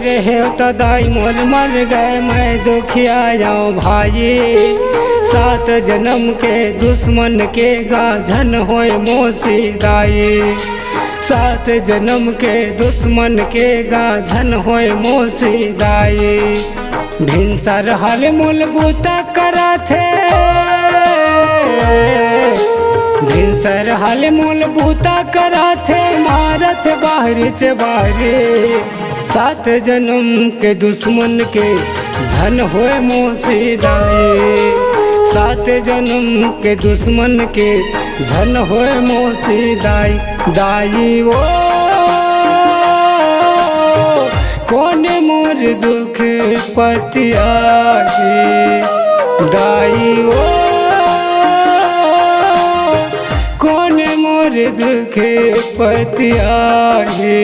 रहे तो दाई मोर मर गए, मैं दुखिया जाऊँ भाई। 7 जन्म के दुश्मन के गाझन होए मोसी दाई। 7 जन्म के दुश्मन के गाझन होए मोसी दाई। भिनसर हल मूल बूता करा थे, भिनसर हल मूल बूता करा थे, मारत बाहरी चे बाहरी। 7 जन्म के दुश्मन के झन होए मोसी दाई। 7 जन्म के दुश्मन के झन होए मोसी दाई। दाई वो कौन मोर दुख पतियासी, दाई वो कौन मोर दुख पतियासी।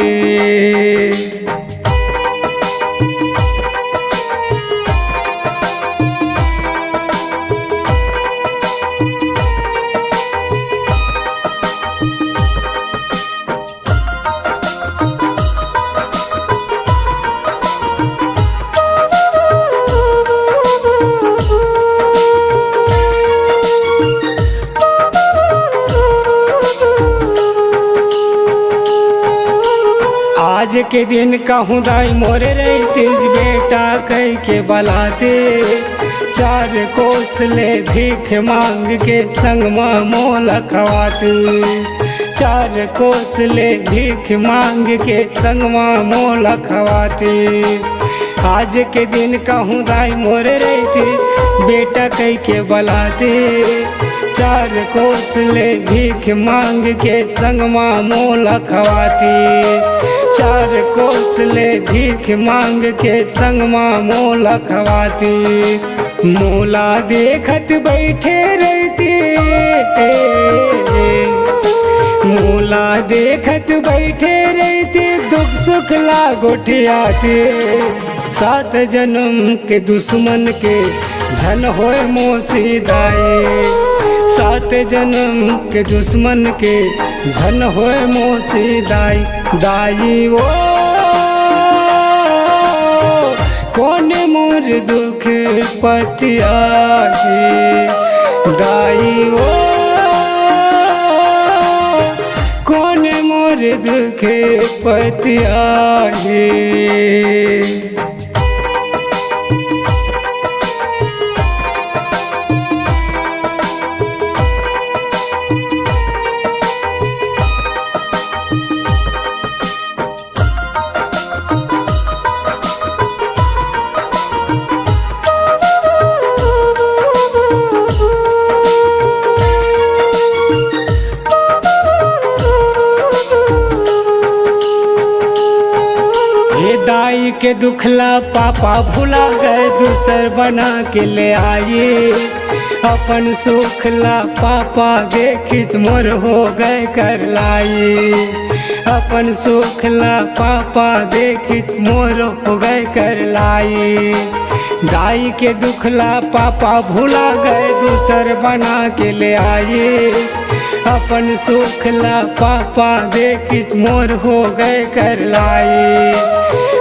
आज के दिन कहूँ दाई मोरे रहीतिस, बेटा कह के बलाते। 4 कोसले भीख मांग के संग मोल खवाते। 4 कोसले भीख मांग के संग मोल खवाते। आज के दिन कहूँ दाई मोरे रहीतिस, बेटा कह के बलाते। 4 कोसले भीख मांग के संग मोल खवाते। 4 कोसले भीख मांग के संग मोल खवाती। मोला देखत बैठे रहती, मोला देखत बैठे रहती, दुख सुख लागोठियाती। 7 जन्म के दुश्मन के झन होए मोसी दाई। 7 जन्म के दुश्मन के झन होए मोसी दाई। दाई वो कौन मोर दुख पतियासी, दाई वो कौन मोर दुख पतियासी। दाई के दुखला पापा भुला गए, दूसर बना के ले आए। अपन सुखला पापा देखिच मोर हो गए कर लाई। अपन सुखला पापा देखिच मोर हो गए कर लाई। दाई के दुखला पापा भुला गए, दूसर बना के ले आए। अपन सुखला पापा देखिच मोर हो गए कर लाई।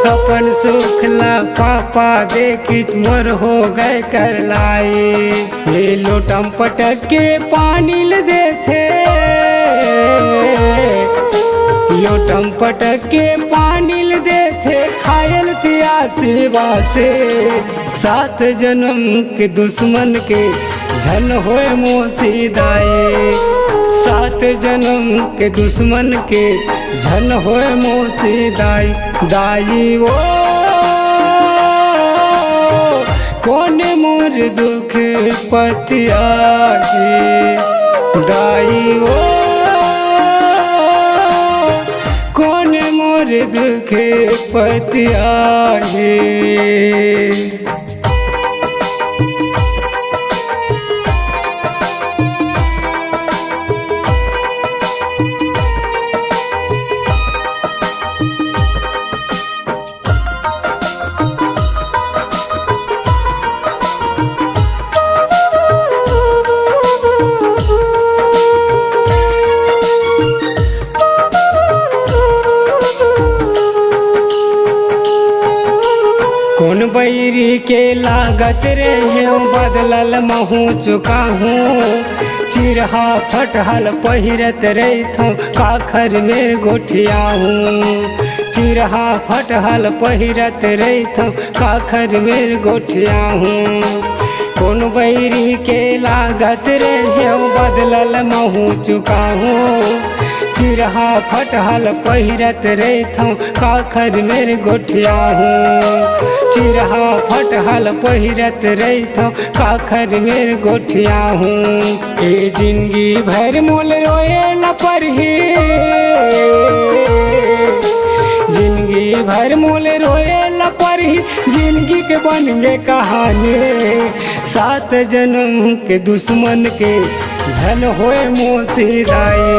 अपन सुखला पापा देखिच मोर हो गए कर लाई। ले लोटम पटक के पानी ल देथे, लोटम पटक के पानी ल देथे, खायल तियासी बासे। 7 जन्म के दुश्मन के झन होए मोसी दाई। 7 जन्म के दुश्मन के झन होए मोसी दाई। दाई वो कौन मोर दुख पतियासी, दाई वो कौन मोर दुख पतियासी। बदलल महू चुका हूँ। चिरहा फटहल पहिरत रैथौं काखर में गोठिया हूँ। चिरहा फटहल पहिरत रैथौं काखर में गोठिया हूँ। कौन बैरी के लागत रहे बदलल महू चुका हूँ। चिरहा फटहल पहिरत रैथौं काखर में गोठिया हूँ। चिरहा फटहल पहिरत रैथौं काखर में गोठिया हूँ। ए जिंदगी भर मूल रोएला परही, जिंदगी भर मूल रोएला परही, जिंदगी के बन गे कहानी। 7 जन्म के दुश्मन के झन होए मोसीदाई।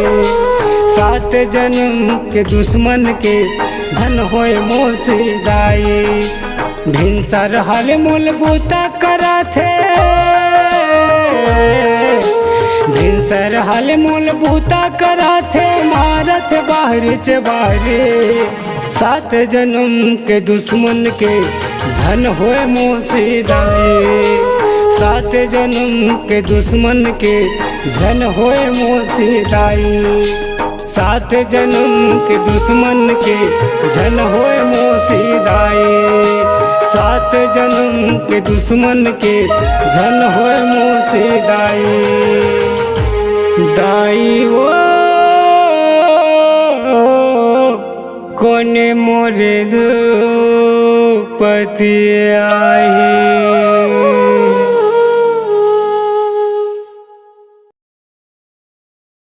7 जन्म के दुश्मन के झन होए मोसीदाई। भिनसर हल मूल बूता करा थे, भिनसर हल मूल बूता करा थे, मारत बाहर चे बाहरे। 7 जन्म के दुश्मन के झन होए मोसीदाई। 7 जन्म के दुश्मन के झन होए मोसीदाई। 7 जन्म के दुश्मन के झन होए मोसीदाई। 7 जन्म के दुश्मन के झन होए मोसीदाई। दाई वो कोने मोरे दो पति आई।